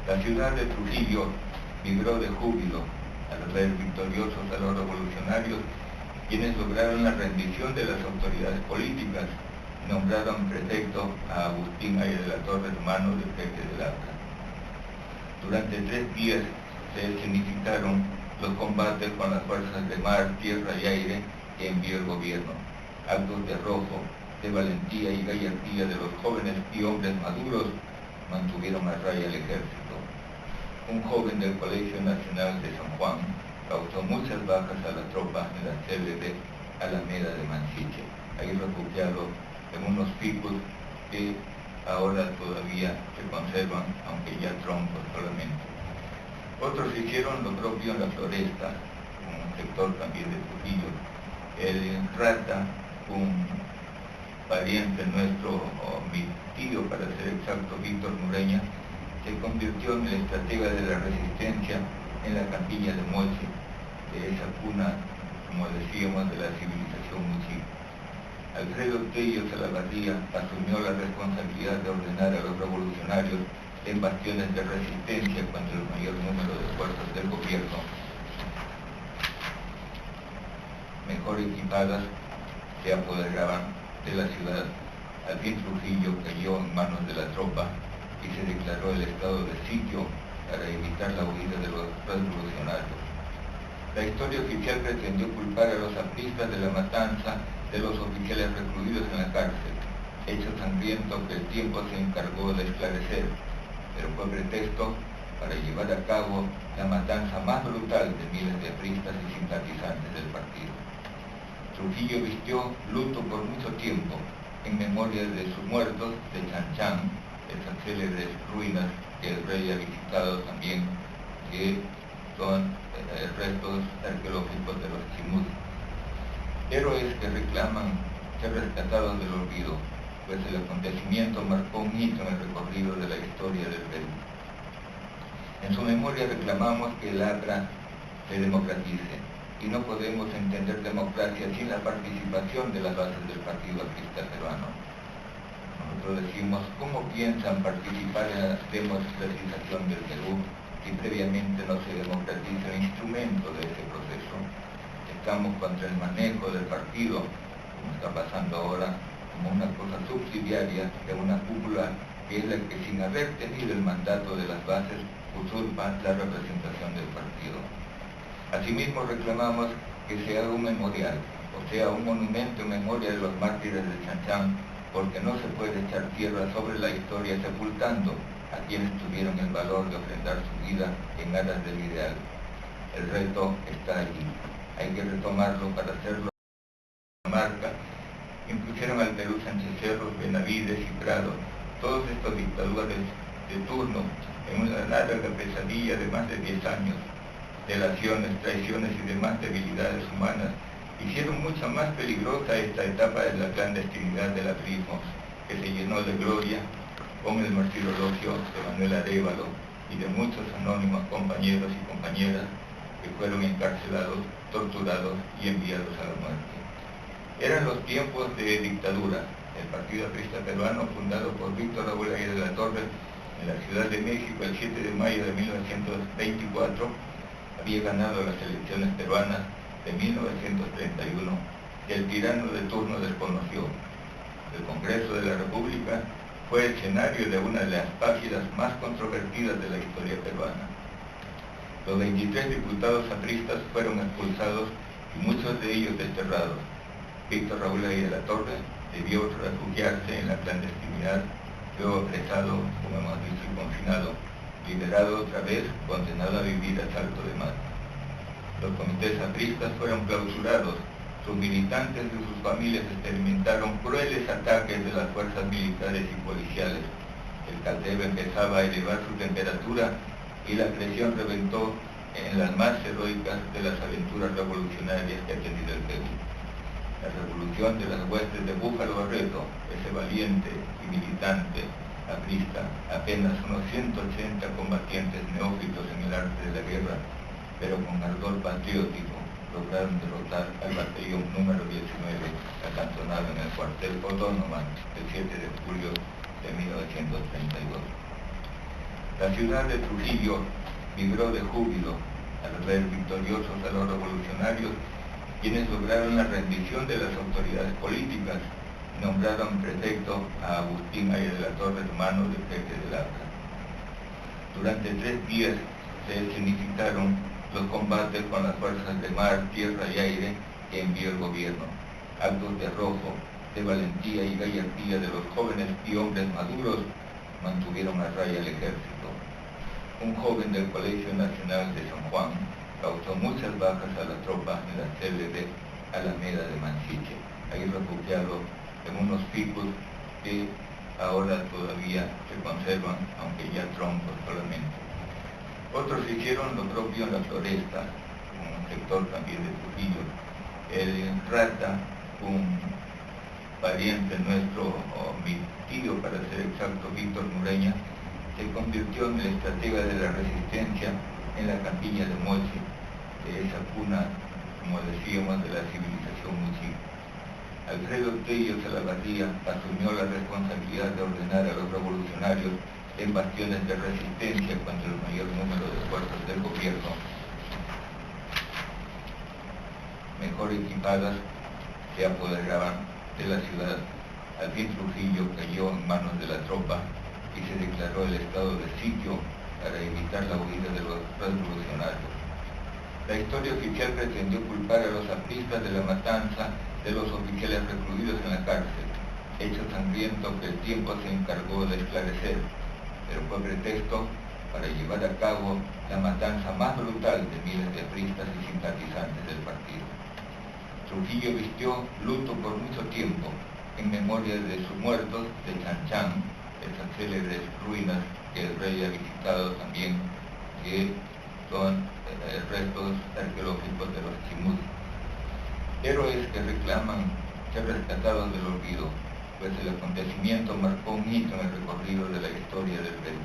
La ciudad de Trujillo vibró de júbilo al ver victoriosos a los revolucionarios, quienes lograron la rendición de las autoridades políticas y nombraron prefecto a Agustín Aya de la Torre, hermano del jefe del APRA. Durante 3 días se escenificaron los combates con las fuerzas de mar, tierra y aire que envió el gobierno, actos de arrojo, de valentía y gallardía de los jóvenes y hombres maduros mantuvieron a raya al ejército. Un joven del Colegio Nacional de San Juan causó muchas bajas a la tropa en la célebre Alameda de Mansiche, ahí refugiado en unos picos que ahora todavía se conservan, aunque ya troncos solamente. Otros hicieron lo propio en la Floresta, un sector también de Trujillo. El Rata, un pariente nuestro, o mi tío para ser exacto, Víctor Mureña, se convirtió en el estratega de la resistencia en la Campiña de Moche, de esa cuna, como decíamos, de la civilización muchi. Alfredo Tello Salavarría asumió la responsabilidad de ordenar a los revolucionarios en bastiones de resistencia contra el mayor número de fuerzas del gobierno, mejor equipadas, se apoderaban de la ciudad. Al fin Trujillo cayó en manos de la tropa y se declaró el estado de sitio para evitar la huida de los revolucionarios. La historia oficial pretendió culpar a los apristas de la matanza de los oficiales recluidos en la cárcel, hecho sangriento que el tiempo se encargó de esclarecer, pero fue pretexto para llevar a cabo la matanza más brutal de miles de apristas y simpatizantes del partido. Trujillo vistió luto por mucho tiempo en memoria de sus muertos de Chanchán, esas célebres ruinas que el rey ha visitado también, que son restos arqueológicos de los Chimús. Héroes que reclaman ser rescatados del olvido, pues el acontecimiento marcó un hito en el recorrido de la historia del Perú. En su memoria reclamamos que el APRA se democratice, y no podemos entender democracia sin la participación de las bases del Partido Aprista Peruano. Nosotros decimos, ¿cómo piensan participar en la democratización del Perú si previamente no se democratiza el instrumento de ese proceso? Estamos contra el manejo del partido, como está pasando ahora, como una cosa subsidiaria de una cúpula que es la que, sin haber tenido el mandato de las bases, usurpa la representación del partido. Asimismo reclamamos que se haga un memorial, o sea, un monumento en memoria de los mártires de Chanchán, porque no se puede echar tierra sobre la historia sepultando a quienes tuvieron el valor de ofrendar su vida en aras del ideal. El reto está allí, hay que retomarlo para hacerlo marca. Impusieron al Perú Sánchez Cerro, Benavides y Prado, todos estos dictadores de turno, en una larga pesadilla de más de 10 años. Delaciones, traiciones y demás debilidades humanas hicieron mucho más peligrosa esta etapa de la clandestinidad del aprismo, que se llenó de gloria con el martirologio de Manuel Arévalo y de muchos anónimos compañeros y compañeras que fueron encarcelados, torturados y enviados a la muerte. Eran los tiempos de dictadura. El Partido Aprista Peruano, fundado por Víctor Raúl Aya de la Torre en la Ciudad de México el 7 de mayo de 1924, había ganado las elecciones peruanas de 1931 que el tirano de turno desconoció. El Congreso de la República fue escenario de una de las páginas más controvertidas de la historia peruana. Los 23 diputados apristas fueron expulsados y muchos de ellos desterrados. Víctor Raúl Aya de la Torre debió refugiarse en la clandestinidad, luego apresado, como hemos dicho, y confinado, liberado otra vez, condenado a vivir a Salto de Mata. Los comités apristas fueron clausurados, sus militantes y sus familias experimentaron crueles ataques de las fuerzas militares y policiales. El caldero empezaba a elevar su temperatura y la presión reventó en las más heroicas de las aventuras revolucionarias que ha tenido el Perú. La revolución de las huestes de Búfalo Barreto, ese valiente y militante aprista, apenas unos 180 combatientes neófitos en el arte de la guerra, pero con ardor patriótico, lograron derrotar al batallón número 19, acantonado en el cuartel Otón el 7 de julio de 1932. La ciudad de Trujillo vibró de júbilo al ver victoriosos a los revolucionarios, quienes lograron la rendición de las autoridades políticas y nombraron prefecto a Agustín Aya de la Torre, hermano de Pepe de Labra. Durante 3 días se escenificaron los combates con las fuerzas de mar, tierra y aire que envió el gobierno, actos de arrojo, de valentía y gallardía de los jóvenes y hombres maduros mantuvieron a raya el ejército. Un joven del Colegio Nacional de San Juan causó muchas bajas a la tropa en la célebre Alameda de Mansiche, ahí refugiado en unos picos que ahora todavía se conservan, aunque ya troncos solamente. Otros hicieron lo propio en la Floresta, un sector también de Trujillo. El Rata, un pariente nuestro, o mi tío para ser exacto, Víctor Mureña, se convirtió en el estratega de la resistencia en la campiña de Moche, de esa cuna, como decíamos, de la civilización muchica. Alfredo Tello Salavarría asumió la responsabilidad de ordenar a los revolucionarios en bastiones de resistencia contra el mayor número de fuerzas del gobierno, mejor equipadas, se apoderaban de la ciudad. Al fin Trujillo cayó en manos de la tropa y se declaró el estado de sitio para evitar la huida de los revolucionarios. La historia oficial pretendió culpar a los apristas de la matanza de los oficiales recluidos en la cárcel, hecho sangriento que el tiempo se encargó de esclarecer, pero fue pretexto para llevar a cabo la matanza más brutal de miles de apristas y simpatizantes del partido. Trujillo vistió luto por mucho tiempo en memoria de sus muertos de Chanchán, esas célebres ruinas que el rey ha visitado también, que son restos arqueológicos de los chimús. Héroes que reclaman ser rescatados del olvido, pues el acontecimiento marcó un hito en el recorrido de la historia del Perú.